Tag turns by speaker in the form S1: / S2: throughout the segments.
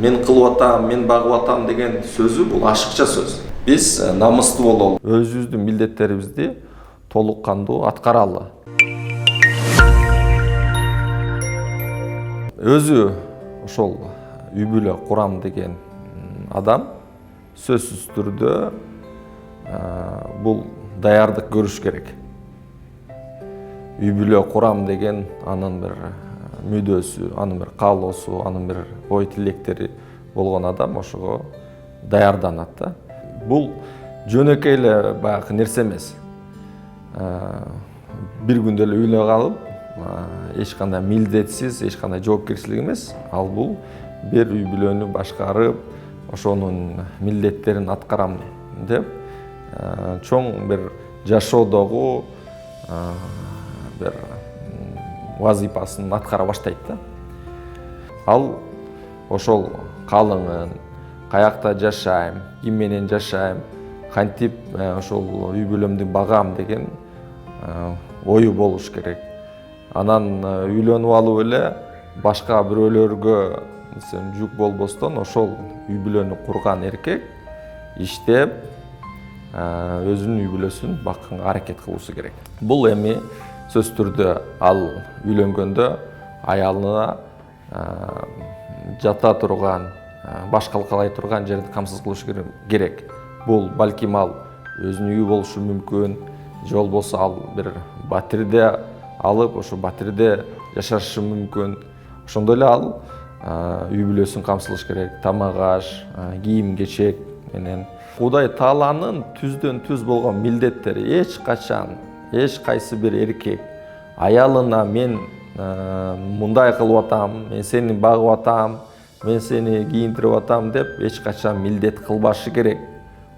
S1: мен кылып атам, мен багып атам деген сөзү бул ашыкча сөз. Биз намыстуу бололу, өзүбүздүн милдеттерибизди толук кандуу аткаралы. Өзү ошол үй бүлө курам деген адам сөзсүз түрдө бул даярдык көрүш керек. Үй бүлө курам деген анын бир мүдөөсү, анын бир каалоосу, анын бир ой тилектери болгон адам ошого даярданат да. Бул жөнөкөй эле баягы нерсе эмес. Бир күндө эле үйлөнүп калып, эч кандай милдетсиз, эч кандай жоопкерчилик эмес. Ал бул бир үй бүлөнү башкарып, ошонун милдеттерин аткарам деп чоң бир жашоодогу бир вазифасын аткара баштайт да. Ал ошол калыңын, каякта жашайм, ким менен жашайм, кантип ошол үй бүлөмдү багам деген ою болуш керек. Анан үйлөнүп алып эле башка бирөөлөргө жүк болбостон ошол үй бүлөнү курган эркек иштеп өзүнүн үй бүлөсүн бакканга аракет кылуусу керек. Бул эми сөзсүз түрдө ал үйлөнгөндө аялына жата турган, баш калкалай турган жерди камсыз кылыш керек. Бул балким ал өзүнүн үйү болушу мүмкүн, же болбосо ал бир батирде алып, ошо батирде жашашы мүмкүн. Ошондой эле ал үй бүлөсүн камсыздаш керек, тамак аш, кийим кечек менен. Кудай Тааланын түздөн түз болгон милдеттери эч качан эч кайсы бир эркек аялына мен мындай кылып атам, мен сени багып атам, мен сени кийинтирип атам деп эч качан милдет кылбашы керек.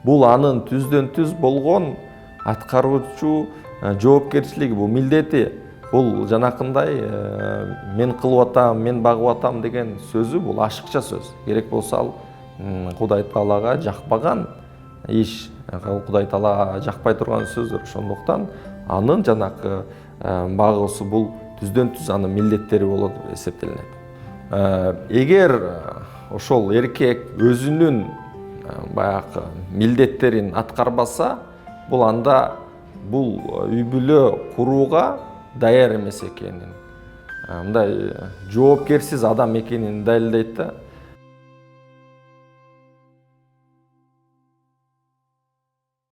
S1: Бул анын түздөн түз болгон аткаруучу жоопкерчилиги, бул милдети. Бул жанакындай мен кылып атам, мен багып атам деген сөзү бул ашыкча сөз. Керек болсо ал Кудай Таалага жакпаган иш, Кудай Таалага жакпай турган сөздөр. Ошондуктан анын жанакы багуусу бул түздөн түз анын милдеттери болот деп эсептелинет. Эгер ошол эркек өзүнүн баягы милдеттерин аткарбаса, бул анда бул үй бүлө курууга даяр эмес экенин, мындай жоопкерсиз адам экенин далилдейт да.